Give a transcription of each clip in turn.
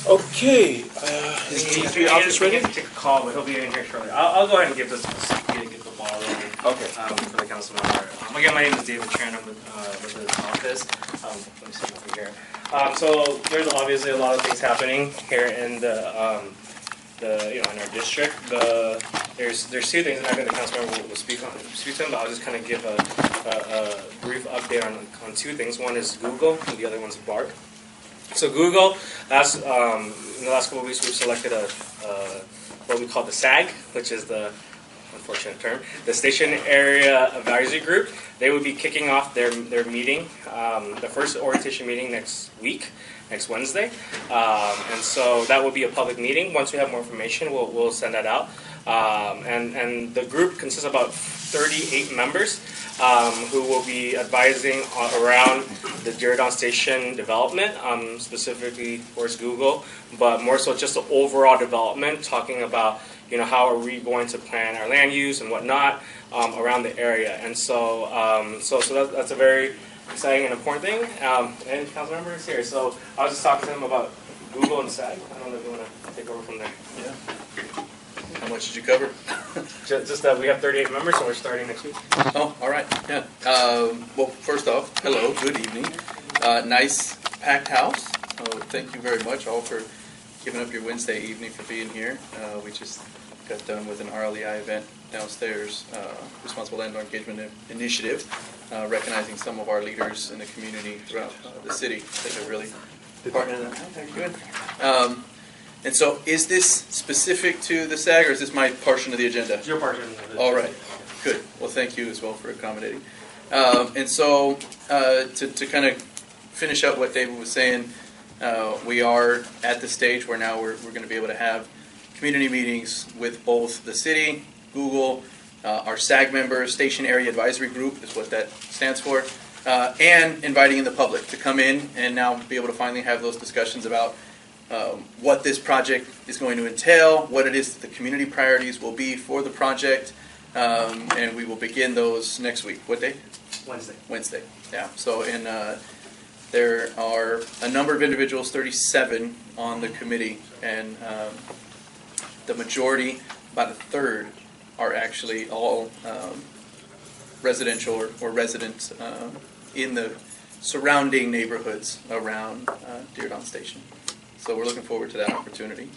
Okay, is D3 office ready? Take a call, but he'll be in here shortly. I'll go ahead and get the ball rolling. Okay. For the council member. Again, my name is David Tran. I'm with the office. Let me see over here. So there's obviously a lot of things happening here in in our district. There's two things, and I think the council member will speak to them, but I'll just kind of give a brief update on two things. One is Google, and the other one's BARC. So Google, in the last couple of weeks, we've selected what we call the SAG, which is the unfortunate term, the Station Area Advisory Group. They will be kicking off their meeting, the first orientation meeting next Wednesday, and so that will be a public meeting. Once we have more information, we'll send that out. And the group consists of about 38 members who will be advising around the Diridon Station development, specifically, of course, Google, but more so just the overall development, talking about how are we going to plan our land use and whatnot around the area. And so that's a very exciting and important thing. And council member is here, so I was just talking to him about Google and SAG. I don't know if you want to take over from there. Yeah. How much did you cover? Just that we have 38 members, and we're starting next week. Oh, all right. Yeah. Well, first off, hello. Good evening. Nice packed house. Thank you very much all for giving up your Wednesday evening for being here. We just got done with an RLEI event downstairs, Responsible Landlord Engagement Initiative, recognizing some of our leaders in the community throughout the city that are really part of that. Thank you. Good. And so, is this specific to the SAG, or is this my portion of the agenda? It's your portion of the agenda. All right. Good. Well, thank you as well for accommodating. And so, to kind of finish up what David was saying, we are at the stage where now we're going to be able to have community meetings with both the city, Google, our SAG members, Station Area Advisory Group is what that stands for, and inviting in the public to come in and now be able to finally have those discussions about what this project is going to entail, what it is that the community priorities will be for the project, and we will begin those next week. What day? Wednesday. Wednesday, yeah. So there are a number of individuals, 37 on the committee, and the majority, about a third, are actually all residential or residents in the surrounding neighborhoods around Diridon Station. So we're looking forward to that opportunity.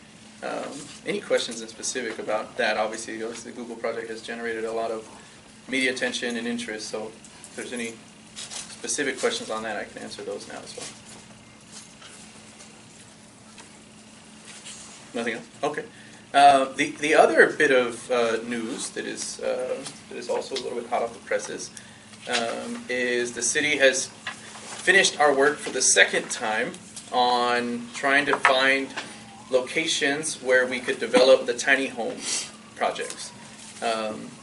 Any questions in specific about that? Obviously, the Google project has generated a lot of media attention and interest, so if there's any specific questions on that, I can answer those now as well. Nothing else? Okay. The other bit of news that is also a little bit hot off the presses is the city has finished our work for the second time on trying to find locations where we could develop the tiny homes projects.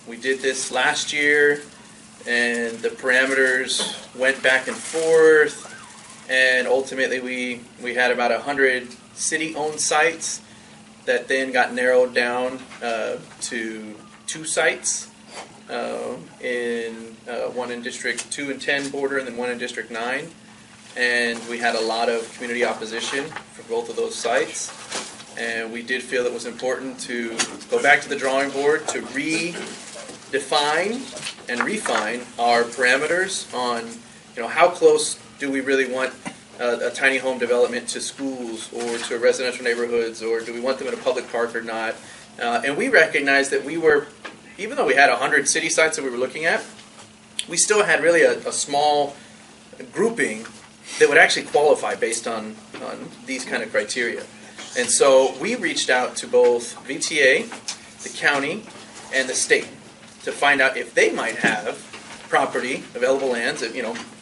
We did this last year, and the parameters went back and forth, and ultimately we had about 100 city-owned sites that then got narrowed down to 2 sites, one in District 2 and 10 border, and then one in District 9. And we had a lot of community opposition for both of those sites. And we did feel it was important to go back to the drawing board to redefine and refine our parameters on, how close do we really want a tiny home development to schools or to residential neighborhoods, or do we want them in a public park or not? And we recognized that even though we had 100 city sites that we were looking at, we still had really a small grouping that would actually qualify based on these kind of criteria. And so we reached out to both VTA, the county, and the state to find out if they might have property, available lands,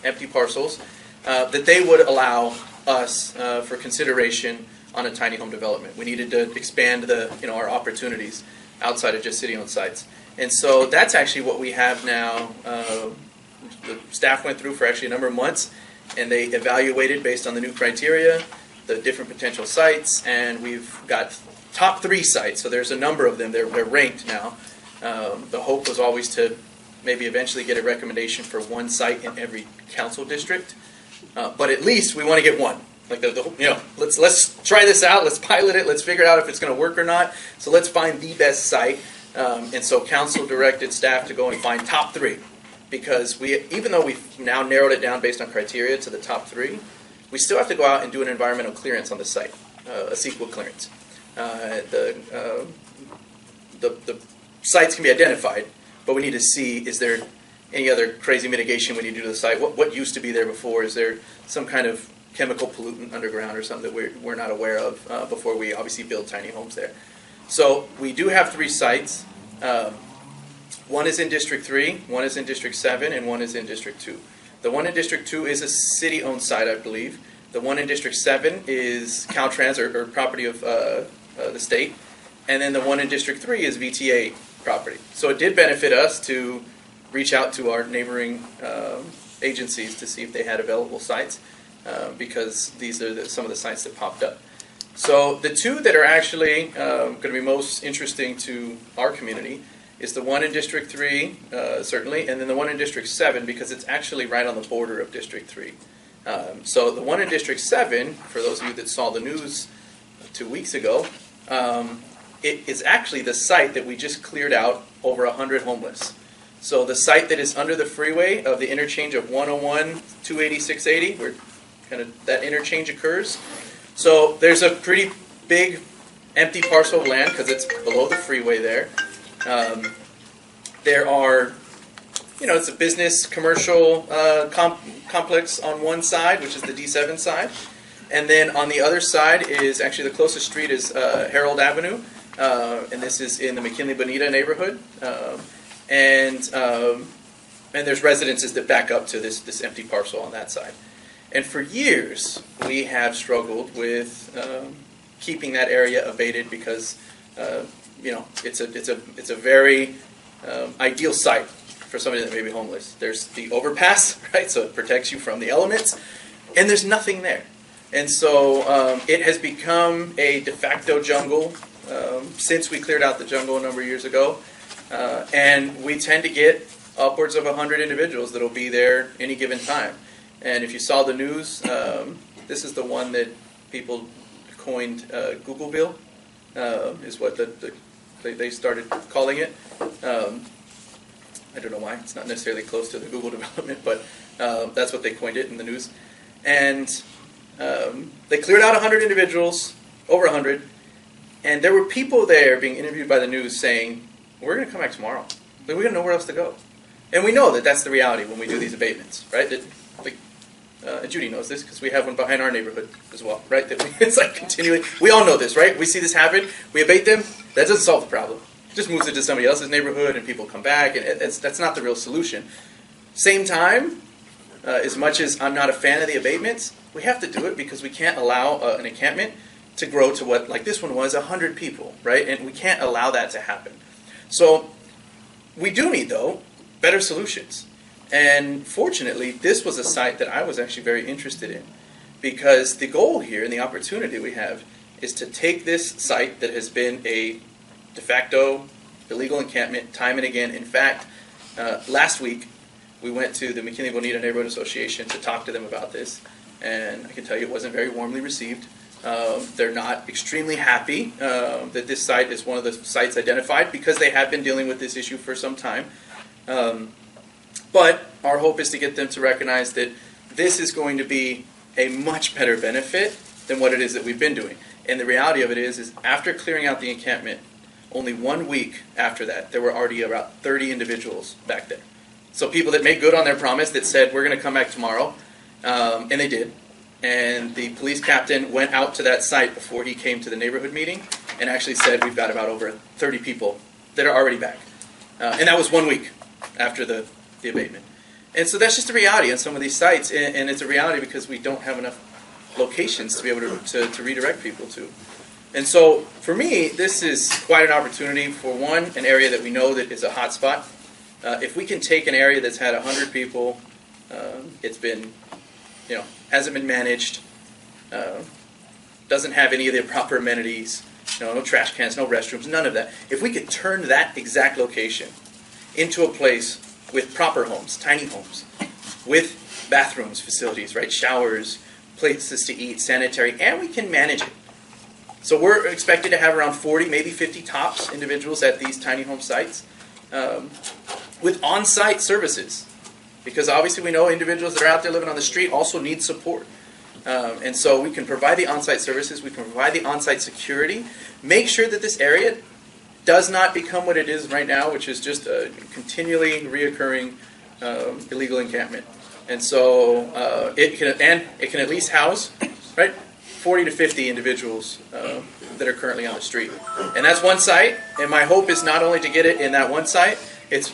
empty parcels, that they would allow us for consideration on a tiny home development. We needed to expand our opportunities outside of just city-owned sites. And so that's actually what we have now. The staff went through for actually a number of months, and they evaluated based on the new criteria the different potential sites, and we've got top 3 sites. So there's a number of them. They're ranked now. The hope was always to maybe eventually get a recommendation for 1 site in every council district. But at least we want to get 1. Like let's try this out. Let's pilot it. Let's figure out if it's going to work or not. So let's find the best site. And so council directed staff to go and find top 3, because even though we've now narrowed it down based on criteria to the top 3, we still have to go out and do an environmental clearance on the site, a CEQA clearance. The sites can be identified, but we need to see, is there any other crazy mitigation we need to do to the site? What used to be there before? Is there some kind of chemical pollutant underground or something that we're not aware of before we obviously build tiny homes there? So we do have 3 sites. One is in District 3, one is in District 7, and one is in District 2. The one in District 2 is a city-owned site, I believe. The one in District 7 is Caltrans, or property of the state. And then the one in District 3 is VTA property. So it did benefit us to reach out to our neighboring agencies to see if they had available sites, because these are some of the sites that popped up. So the 2 that are actually going to be most interesting to our community is the one in District 3, certainly, and then the one in District 7, because it's actually right on the border of District 3. So the one in District 7, for those of you that saw the news 2 weeks ago, it is actually the site that we just cleared out over 100 homeless. So the site that is under the freeway of the interchange of 101, 280, 680, where kind of that interchange occurs. So there's a pretty big empty parcel of land because it's below the freeway there. There are, it's a business commercial complex on one side, which is the D7 side. And then on the other side is actually the closest street is Harold Avenue. And this is in the McKinley Bonita neighborhood. And there's residences that back up to this empty parcel on that side. And for years, we have struggled with keeping that area abated because, it's a very ideal site for somebody that may be homeless. There's the overpass, right? So it protects you from the elements, and there's nothing there. And so it has become a de facto jungle since we cleared out the jungle a number of years ago. And we tend to get upwards of 100 individuals that will be there any given time. And if you saw the news, this is the one that people coined Googleville, is what they started calling it. I don't know why. It's not necessarily close to the Google development, but that's what they coined it in the news. And they cleared out 100 individuals, over 100, and there were people there being interviewed by the news saying, we're going to come back tomorrow. Like, we're going to know where else to go. And we know that that's the reality when we do these abatements, right? And Judy knows this because we have one behind our neighborhood as well, right? It's like continually, we all know this, right? We see this happen, we abate them, that doesn't solve the problem. It just moves it to somebody else's neighborhood and people come back, and that's not the real solution. Same time, as much as I'm not a fan of the abatements, we have to do it because we can't allow an encampment to grow to what, like this one was, 100 people, right? And we can't allow that to happen. So we do need, though, better solutions. And fortunately, this was a site that I was actually very interested in, because the goal here and the opportunity we have is to take this site that has been a de facto illegal encampment time and again. In fact, last week we went to the McKinley Bonita Neighborhood Association to talk to them about this, and I can tell you it wasn't very warmly received. They're not extremely happy that this site is one of the sites identified, because they have been dealing with this issue for some time. But our hope is to get them to recognize that this is going to be a much better benefit than what it is that we've been doing. And the reality of it is after clearing out the encampment, only 1 week after that, there were already about 30 individuals back there. So people that made good on their promise, that said, we're going to come back tomorrow, and they did. And the police captain went out to that site before he came to the neighborhood meeting and actually said, we've got about over 30 people that are already back. And that was 1 week after the abatement. And so that's just a reality on some of these sites, and it's a reality because we don't have enough locations to be able to redirect people to. And so for me, this is quite an opportunity for, one, an area that we know that is a hot spot. If we can take an area that's had 100 people, it's been, hasn't been managed, doesn't have any of the proper amenities, no trash cans, no restrooms, none of that. If we could turn that exact location into a place with proper homes, tiny homes, with bathrooms, facilities, right, showers, places to eat, sanitary, and we can manage it. So we're expected to have around 40, maybe 50 tops individuals at these tiny home sites with on-site services. Because obviously we know individuals that are out there living on the street also need support. And so we can provide the on-site services, we can provide the on-site security, make sure that this area does not become what it is right now, which is just a continually reoccurring illegal encampment. And so it can at least house, right, 40 to 50 individuals that are currently on the street. And that's one site, and my hope is not only to get it in that one site, it's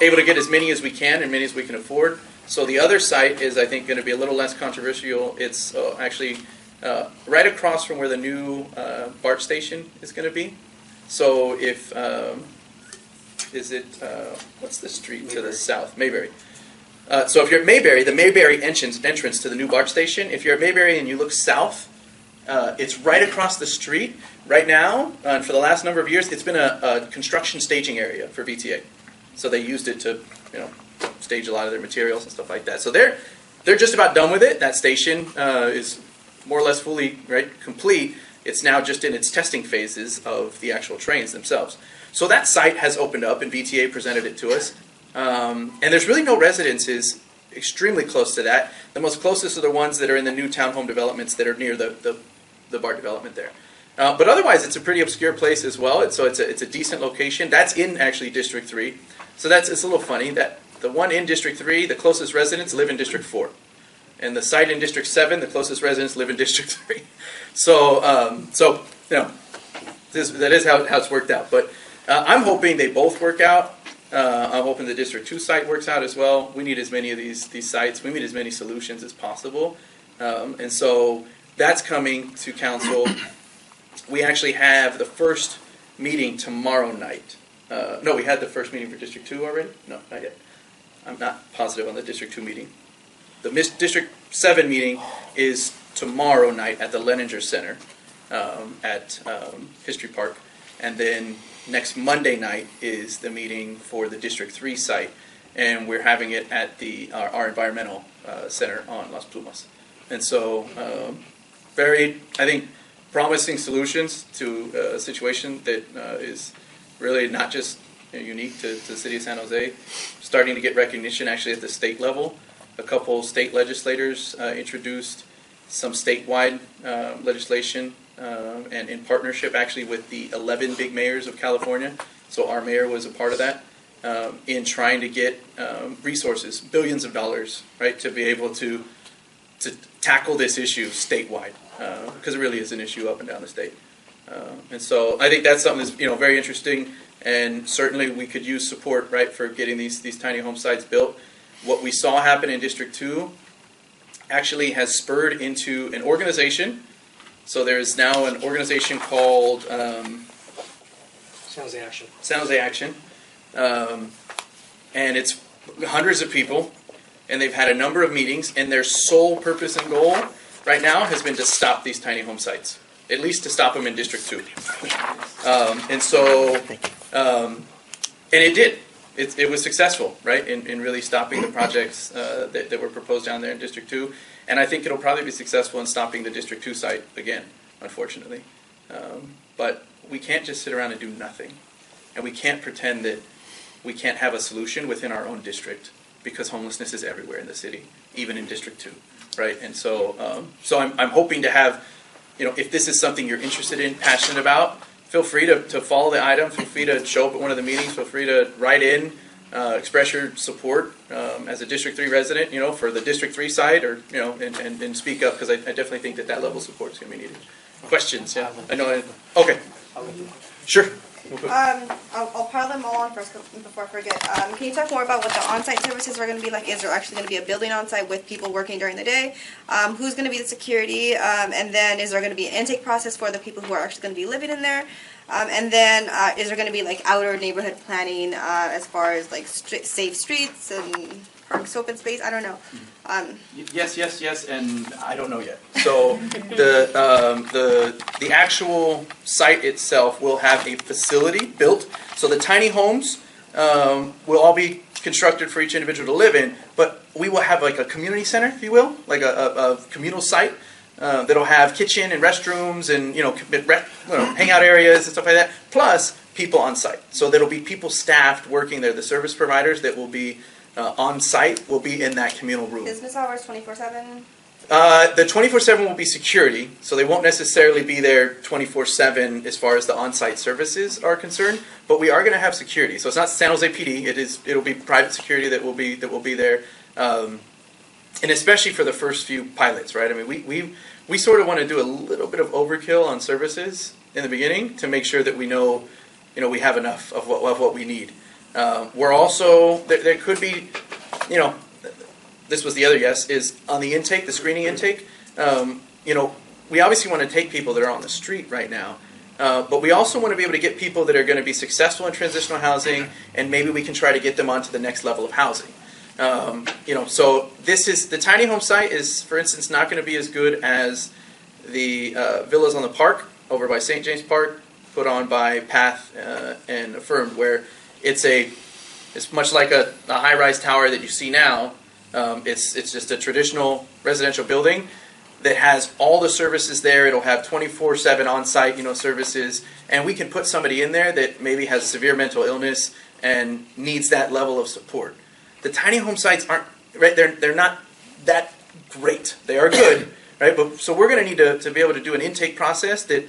able to get as many as we can and many as we can afford. So the other site is, I think, going to be a little less controversial. It's actually right across from where the new BART station is going to be. So if, what's the street Mayberry. To the south? Mayberry. So if you're at Mayberry, the Mayberry entrance to the new BART station, if you're at Mayberry and you look south, it's right across the street. Right now, and for the last number of years, it's been a construction staging area for VTA. So they used it to, stage a lot of their materials and stuff like that. So they're just about done with it. That station is more or less fully complete. It's now just in its testing phases of the actual trains themselves. So that site has opened up, and VTA presented it to us. And there's really no residences extremely close to that. The most closest are the ones that are in the new townhome developments that are near the BART development there. But otherwise, it's a pretty obscure place as well. So it's a decent location. That's in actually District 3. So it's a little funny that the one in District 3, the closest residents live in District 4. And the site in District 7, the closest residents live in District 3. So that is how it's worked out. But I'm hoping they both work out. I'm hoping the District 2 site works out as well. We need as many of these sites. We need as many solutions as possible. And so that's coming to council. We actually have the first meeting tomorrow night. No, we had the first meeting for District 2 already? No, not yet. I'm not positive on the District 2 meeting. The District 7 meeting is tomorrow night at the Leninger Center at History Park. And then next Monday night is the meeting for the District 3 site. And we're having it at our environmental center on Las Plumas. And so very, I think, promising solutions to a situation that is really not just unique to the city of San Jose, starting to get recognition actually at the state level. A couple state legislators introduced some statewide legislation and in partnership actually with the 11 big mayors of California. So our mayor was a part of that in trying to get resources, billions of dollars, right, to be able to tackle this issue statewide because it really is an issue up and down the state. And so I think that's something that's very interesting, and certainly we could use support, right, for getting these tiny home sites built. What we saw happen in District 2 actually has spurred into an organization. So there's now an organization called San Jose Action. San Jose Action, and it's hundreds of people, and they've had a number of meetings, and their sole purpose and goal right now has been to stop these tiny home sites. At least to stop them in District 2. And it did. It was successful, right, in really stopping the projects that were proposed down there in District 2. And I think it'll probably be successful in stopping the District 2 site again, unfortunately. But we can't just sit around and do nothing. And we can't pretend that we can't have a solution within our own district, because homelessness is everywhere in the city, even in District 2, right? And so I'm hoping to have, if this is something you're interested in, passionate about, feel free to follow the item. Feel free to show up at one of the meetings. Feel free to write in, express your support as a District 3 resident, for the District 3 side, or and speak up, because I definitely think that level of support is going to be needed. Questions? Yeah, I know. Okay, sure. I'll pile them all on first before I forget. Can you talk more about what the on-site services are going to be like? Is there actually going to be a building on-site with people working during the day? Who's going to be the security? And then is there going to be an intake process for the people who are actually going to be living in there? And then is there going to be like outer neighborhood planning as far as like safe streets and parks, open space? I don't know. Yes, and I don't know yet. So the actual site itself will have a facility built. So the tiny homes will all be constructed for each individual to live in, but we will have like a community center, if you will, like a communal site that'll have kitchen and restrooms and hangout areas and stuff like that, plus people on site. So there'll be people staffed working there. The service providers that will be on site will be in that communal room. Business hours 24/7. The 24/7 will be security, so they won't necessarily be there 24/7 as far as the on-site services are concerned. But we are going to have security, so it's not San Jose PD. It'll be private security that will be there, and especially for the first few pilots, right? I mean, we sort of want to do a little bit of overkill on services in the beginning to make sure that we know we have enough of what we need. We're also there could be, this was the other yes, is on the intake, the screening intake. We obviously want to take people that are on the street right now, but we also want to be able to get people that are going to be successful in transitional housing, and maybe we can try to get them onto the next level of housing. So this is the tiny home site is, for instance, not going to be as good as the villas on the park over by St. James Park, put on by Path and Affirmed, where it's much like a high-rise tower that you see now. It's just a traditional residential building that has all the services there. It'll have 24/7 on-site, services, and we can put somebody in there that maybe has severe mental illness and needs that level of support. The tiny home sites aren't right. They're not that great. They are good, right? But so we're going to need to be able to do an intake process that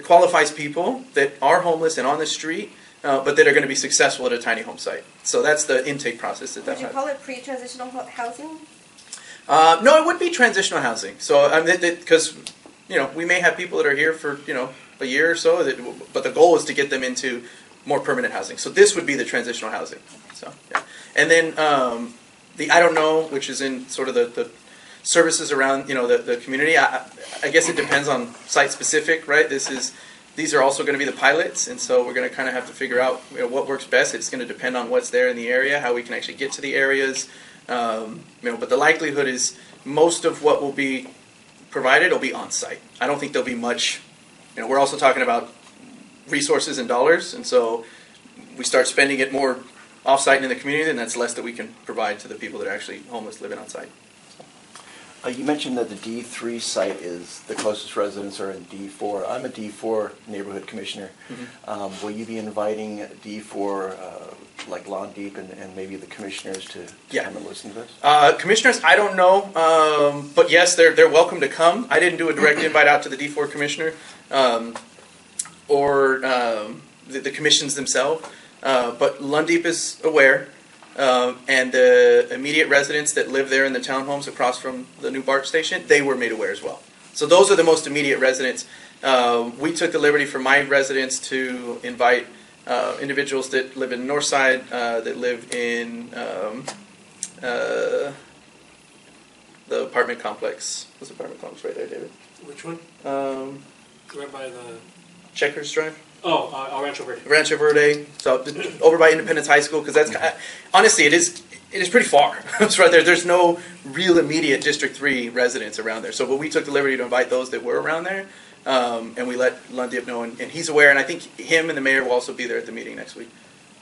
qualifies people that are homeless and on the street, but that are going to be successful at a tiny home site. So that's the intake process. Would you call it pre-transitional housing? No, it would be transitional housing. So because we may have people that are here for a year or so, but the goal is to get them into more permanent housing. So this would be the transitional housing. So yeah, and then the I don't know, which is in sort of the services around the community. I guess it depends on site specific, right? These are also going to be the pilots, and so we're going to kind of have to figure out what works best. It's going to depend on what's there in the area, how we can actually get to the areas. But the likelihood is most of what will be provided will be on site. I don't think there'll be much. We're also talking about resources and dollars, and so we start spending it more off-site in the community, then that's less that we can provide to the people that are actually homeless living on site. You mentioned that the D3 site is the closest residents are in D4. I'm a D4 neighborhood commissioner. Mm-hmm. Will you be inviting D4, like Lawn Deep, and maybe the commissioners to come and listen to this? Commissioners, I don't know, but yes, they're welcome to come. I didn't do a direct invite out to the D4 commissioner or the commissions themselves, but Lawn Deep is aware. And the immediate residents that live there in the townhomes across from the new BART station, they were made aware as well. So those are the most immediate residents. We took the liberty for my residents to invite individuals that live in Northside, that live in the apartment complex. What's the apartment complex right there, David? Which one? Right by the... Checkers Drive? Oh, Rancho Verde. Rancho Verde, so over by Independence High School, because that's honestly it is pretty far. It's right there. There's no real immediate District 3 residents around there. So, but we took the liberty to invite those that were around there, and we let Lawn Deep know, and he's aware. And I think him and the mayor will also be there at the meeting next week.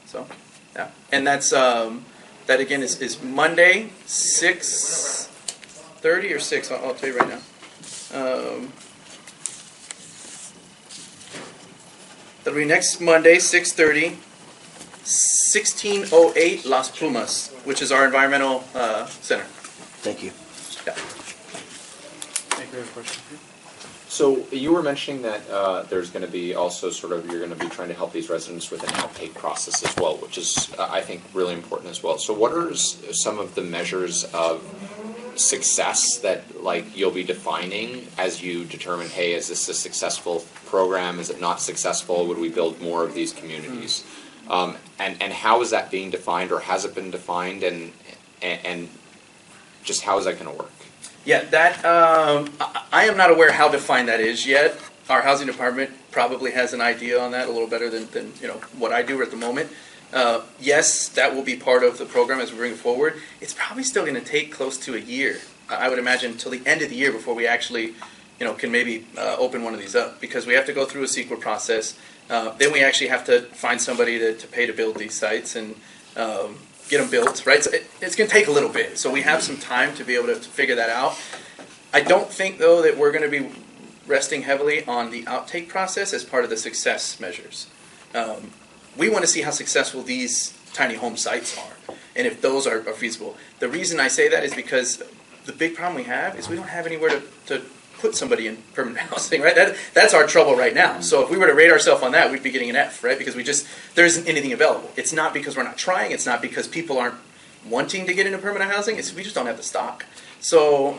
So, yeah, and that's that again is Monday, 6:30 or 6. I'll tell you right now. That'll be next Monday, 6:30, 1608 Las Plumas, which is our environmental center. Thank you. Yeah. Thank you for the question. So you were mentioning that there's going to be also you're going to be trying to help these residents with an outtake process as well, which is I think really important as well. So what are some of the measures of success that you'll be defining as you determine, hey, is this a successful program? Is it not successful? Would we build more of these communities? And how is that being defined, or has it been defined, and just how is that going to work? Yeah, that I am not aware how defined that is yet. Our housing department probably has an idea on that a little better than what I do at the moment. Yes, that will be part of the program as we bring it forward. It's probably still going to take close to a year, I would imagine, until the end of the year before we actually, can maybe open one of these up, because we have to go through a CEQA process. Then we actually have to find somebody to pay to build these sites, and get them built, right? So it's going to take a little bit. So we have some time to be able to figure that out. I don't think, though, that we're going to be resting heavily on the outtake process as part of the success measures. We want to see how successful these tiny home sites are, and if those are feasible. The reason I say that is because the big problem we have is we don't have anywhere to put somebody in permanent housing, right? That's our trouble right now. So if we were to rate ourselves on that, we'd be getting an F, right? Because there isn't anything available. It's not because we're not trying. It's not because people aren't wanting to get into permanent housing. We just don't have the stock. So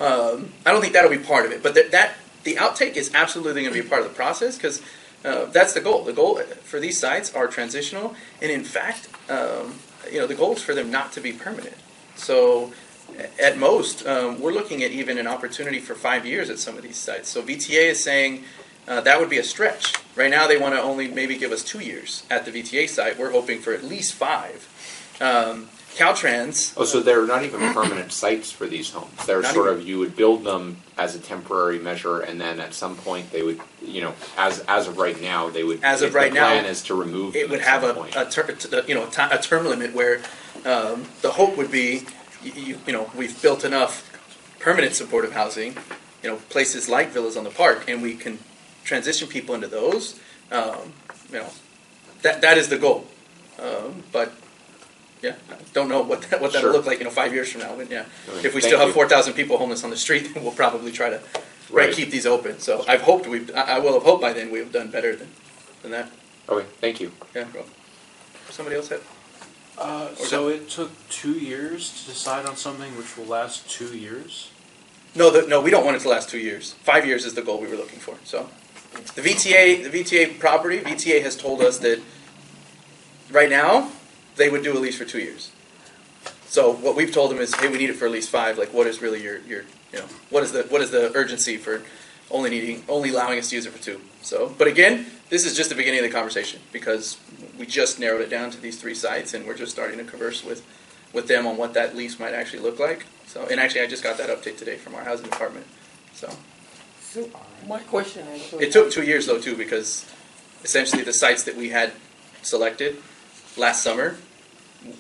I don't think that'll be part of it. But the outtake is absolutely going to be a part of the process because that's the goal. The goal for these sites are transitional, and in fact, the goal is for them not to be permanent. So at most, we're looking at even an opportunity for 5 years at some of these sites. So VTA is saying that would be a stretch. Right now, they want to only maybe give us 2 years at the VTA site. We're hoping for at least 5. Caltrans. Oh, so they're not even permanent sites for these homes. They're Not sort even. of, you would build them as a temporary measure, and then at some point they would, as of right now, they would. As of right now, the plan is to remove them It would at have some point. a term limit where the hope would be, we've built enough permanent supportive housing, places like Villas on the Park, and we can transition people into those. That is the goal. But yeah, I don't know what that'll Sure. look like, 5 years from now. But yeah, Okay, if we thank still have you. 4,000 people homeless on the street, then we'll probably try to Right. keep these open. So I've hoped I will have hoped by then we've done better than that. Okay, thank you. Yeah, well, somebody else had. So it took 2 years to decide on something which will last 2 years? No, we don't want it to last 2 years. 5 years is the goal we were looking for. So, the VTA property, VTA has told us that right now they would do a lease for 2 years. So what we've told them is, hey, we need it for at least 5. Like, what is really your what is the urgency for only allowing us to use it for 2? So, but again, this is just the beginning of the conversation because we just narrowed it down to these 3 sites, and we're just starting to converse with them on what that lease might actually look like. So, and actually, I just got that update today from our housing department. So, My question actually. it took 2 years though too because essentially the sites that we had selected last summer,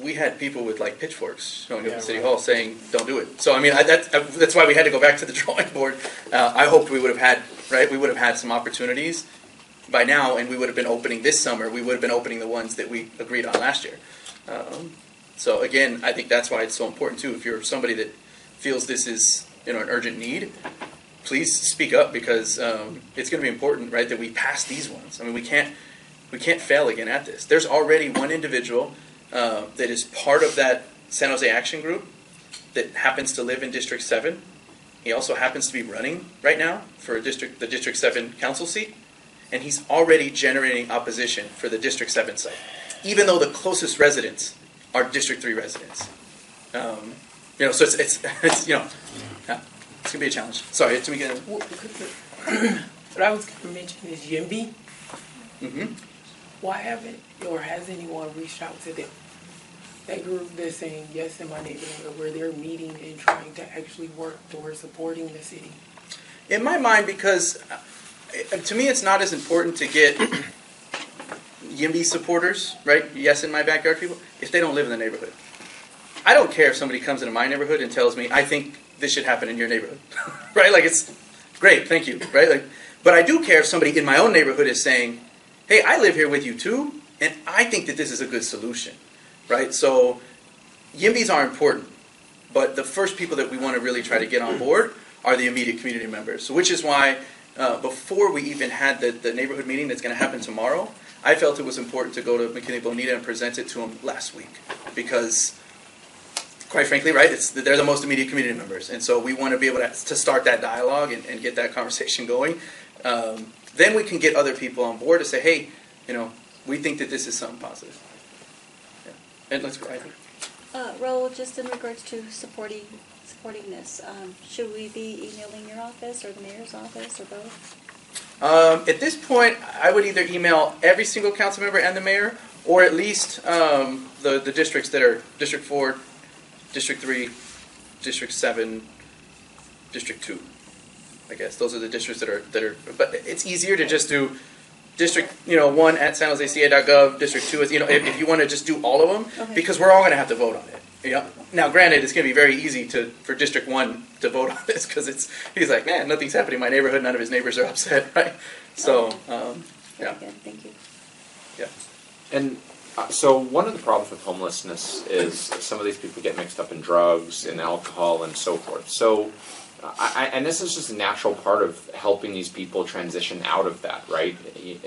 we had people with like pitchforks showing up Yeah, at City right. Hall saying, "Don't do it." So I mean, that's why we had to go back to the drawing board. I hoped we would have had we would have had some opportunities by now, and we would have been opening this summer. We would have been opening the ones that we agreed on last year. So again, I think that's why it's so important too. If you're somebody that feels this is an urgent need, please speak up because it's going to be important, right, that we pass these ones. I mean, we can't fail again at this. There's already one individual that is part of that San Jose Action Group that happens to live in District 7. He also happens to be running right now for the District 7 council seat, and he's already generating opposition for the District 7 site, even though the closest residents are District 3 residents. So it's it's gonna be a challenge. Sorry, it's me getting. What I was going to mention is Yimby. Mm-hmm. Why haven't or has anyone reached out to them? That group that's saying yes in my neighborhood, where they're meeting and trying to actually work towards supporting the city. In my mind, because to me, it's not as important to get YIMBY supporters, right? Yes, in my backyard people, if they don't live in the neighborhood. I don't care if somebody comes into my neighborhood and tells me, I think this should happen in your neighborhood, right? Like, it's great, thank you, right? Like, but I do care if somebody in my own neighborhood is saying, hey, I live here with you too, and I think that this is a good solution, right? So YIMBYs are important, but the first people that we want to really try to get on board are the immediate community members. So which is why before we even had the neighborhood meeting that's going to happen tomorrow, I felt it was important to go to McKinney Bonita and present it to them last week because, quite frankly, right, they're the most immediate community members. And so we want to be able to start that dialogue and get that conversation going. Then we can get other people on board to say, hey, we think that this is something positive. Yeah. And let's go, I think. Raul, just in regards to supporting this, should we be emailing your office or the mayor's office or both? At this point, I would either email every single council member and the mayor, or at least the districts that are District 4, District 3, District 7, District 2. I guess those are the districts that are. But it's easier to just do District, 1 at sanjoseca.gov, District 2 is, if you want to just do all of them, Okay. because we're all going to have to vote on it. Now, granted, it's going to be very easy for District 1 to vote on this because he's like, man, nothing's happening in my neighborhood. None of his neighbors are upset, right? So, yeah. Very good, thank you. And so one of the problems with homelessness is some of these people get mixed up in drugs and alcohol and so forth. So, and this is just a natural part of helping these people transition out of that, right?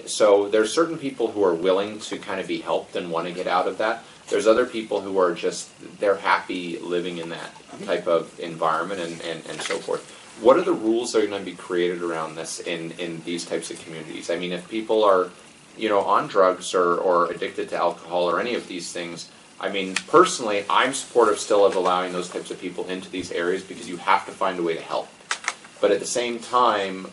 So there's certain people who are willing to kind of be helped and want to get out of that. There's other people who are just, they're happy living in that type of environment and so forth. What are the rules that are going to be created around this in these types of communities? I mean, if people are, on drugs or addicted to alcohol or any of these things, I mean, personally, I'm supportive still of allowing those types of people into these areas because you have to find a way to help. But at the same time,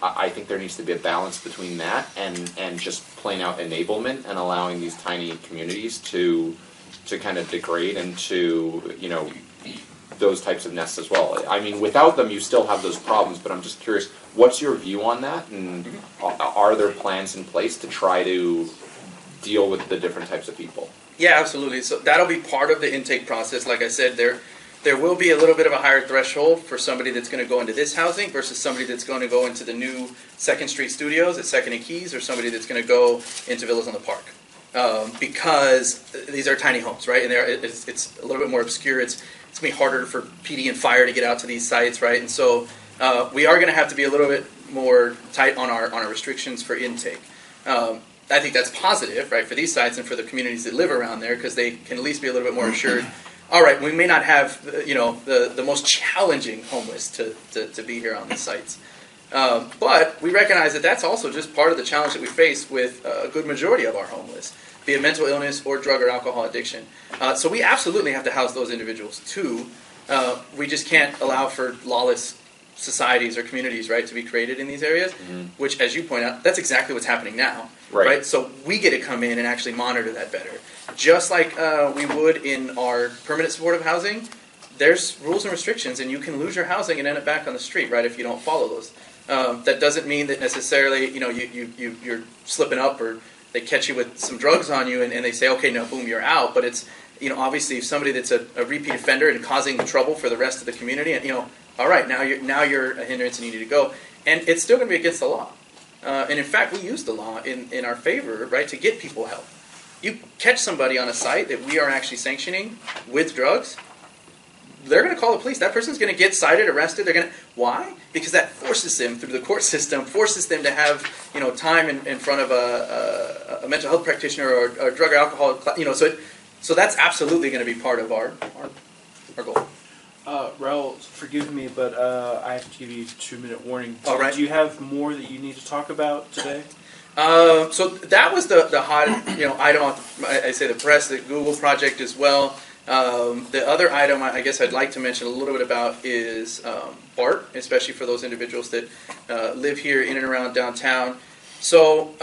I think there needs to be a balance between that and just plain out enablement and allowing these tiny communities to kind of degrade into, those types of nests as well. I mean, without them, you still have those problems, but I'm just curious, what's your view on that? And are there plans in place to try to deal with the different types of people? Yeah, absolutely. So that'll be part of the intake process. Like I said, there will be a little bit of a higher threshold for somebody that's going to go into this housing versus somebody that's going to go into the new 2nd Street Studios at 2nd and Keys, or somebody that's going to go into Villas on the Park. Because these are tiny homes, right? And it's a little bit more obscure. It's going to be harder for PD and fire to get out to these sites, right? And so we are going to have to be a little bit more tight on our restrictions for intake. I think that's positive, right, for these sites and for the communities that live around there, because they can at least be a little bit more assured. All right, we may not have, the most challenging homeless to be here on the sites. But we recognize that that's also just part of the challenge that we face with a good majority of our homeless, be it mental illness or drug or alcohol addiction. So we absolutely have to house those individuals too. We just can't allow for lawless societies or communities, right, to be created in these areas, which, as you point out, that's exactly what's happening now, right? So we get to come in and actually monitor that better. Just like we would in our permanent supportive housing, there's rules and restrictions, and you can lose your housing and end up back on the street, right, if you don't follow those. That doesn't mean that necessarily, you're slipping up or they catch you with some drugs on you and they say, okay, no, boom, you're out. But it's, obviously if somebody that's a repeat offender and causing trouble for the rest of the community, and, all right, now you're a hindrance and you need to go. And it's still going to be against the law. And in fact, we use the law in our favor, right, to get people help. You catch somebody on a site that we are actually sanctioning with drugs, they're going to call the police. That person's going to get cited, arrested. Why? Because that forces them through the court system, forces them to have time in front of a mental health practitioner or a drug or alcohol. So that's absolutely going to be part of our goal. Raul, forgive me, but I have to give you a 2-minute warning. All right. Do you have more that you need to talk about today? So that was the hot item on I say the press, the Google project as well. The other item I guess I'd like to mention a little bit about is BART, especially for those individuals that live here in and around downtown. So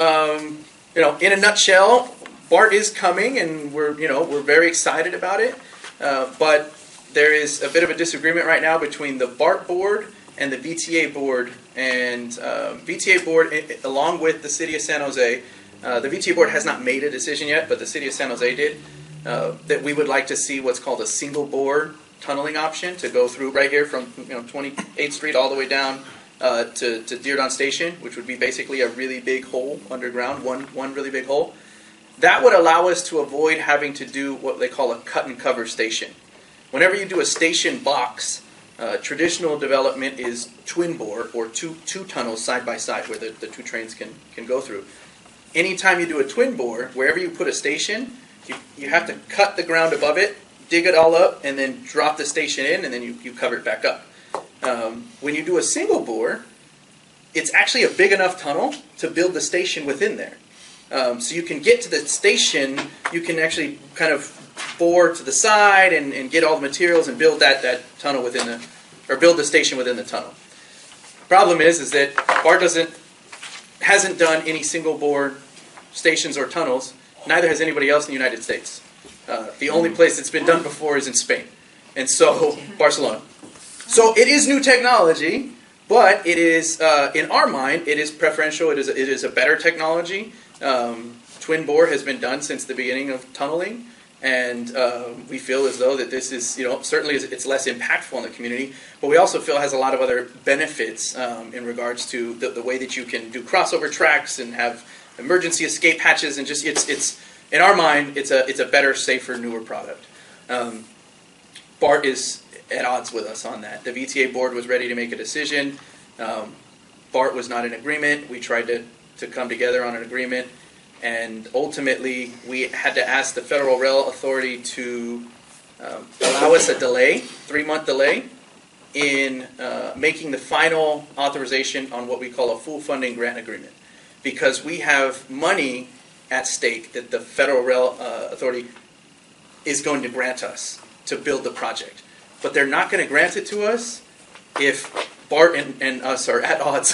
in a nutshell, BART is coming, and we're very excited about it. But there is a bit of a disagreement right now between the BART board and the VTA board. And VTA board, along with the City of San Jose, the VTA board has not made a decision yet, but the City of San Jose did, that we would like to see what's called a single bore tunneling option to go through right here from 28th Street all the way down to Diridon Station, which would be basically a really big hole underground, one really big hole. That would allow us to avoid having to do what they call a cut and cover station. Whenever you do a station box, traditional development is twin bore, or two tunnels side by side where the two trains can go through. Anytime you do a twin bore, wherever you put a station, you have to cut the ground above it, dig it all up, and then drop the station in, and then you cover it back up. When you do a single bore, it's actually a big enough tunnel to build the station within there. So you can get to the station, you can actually kind of bore to the side and get all the materials and build that tunnel build the station within the tunnel. Problem is that BART hasn't done any single bore stations or tunnels. Neither has anybody else in the United States. The only place it's been done before is in Spain, and so Barcelona. So it is new technology, But it is, in our mind, it is preferential. It is a better technology. Twin bore has been done since the beginning of tunneling, and we feel as though that this is, certainly it's less impactful in the community, but we also feel it has a lot of other benefits in regards to the way that you can do crossover tracks and have emergency escape hatches, and just it's in our mind, it's a better, safer, newer product. BART is at odds with us on that. The VTA board was ready to make a decision. BART was not in agreement. We tried to come together on an agreement, and ultimately we had to ask the Federal Rail Authority to allow us a delay, 3-month delay, in making the final authorization on what we call a full funding grant agreement, because we have money at stake that the Federal Rail Authority is going to grant us to build the project. But they're not going to grant it to us if BART and us are at odds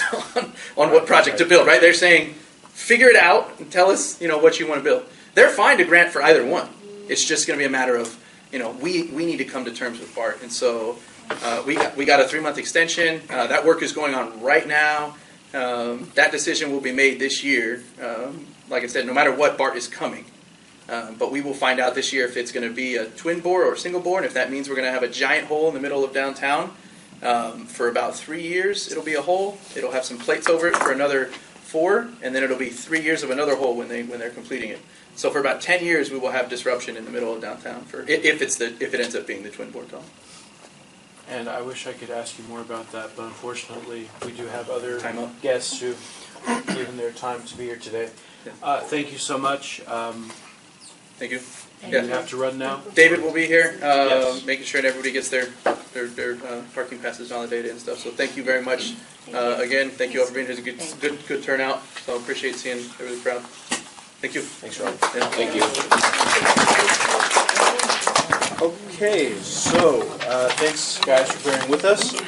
on what project to build, right? They're saying, figure it out and tell us, what you want to build. They're fine to grant for either one. It's just going to be a matter of, we need to come to terms with BART. And so we got a 3-month extension. That work is going on right now. That decision will be made this year. Like I said, no matter what, BART is coming. But we will find out this year if it's going to be a twin bore or a single bore, and if that means we're going to have a giant hole in the middle of downtown. For about 3 years, it'll be a hole. It'll have some plates over it for another 4, and then it'll be 3 years of another hole when they're completing it. So for about 10 years, we will have disruption in the middle of downtown if it ends up being the twin bore tunnel. And I wish I could ask you more about that, but unfortunately, we do have other Time up. guests who've given their time to be here today. Thank you so much. Thank you. You have to run now. David will be here, Yes. making sure that everybody gets their parking passes and all the data and stuff. So thank you very much. Again, thank you all for being here. It's a good turnout. So I appreciate seeing everybody proud. Thank you. Thanks, Rob. Yeah. Thank you. Okay, so thanks guys for bearing with us.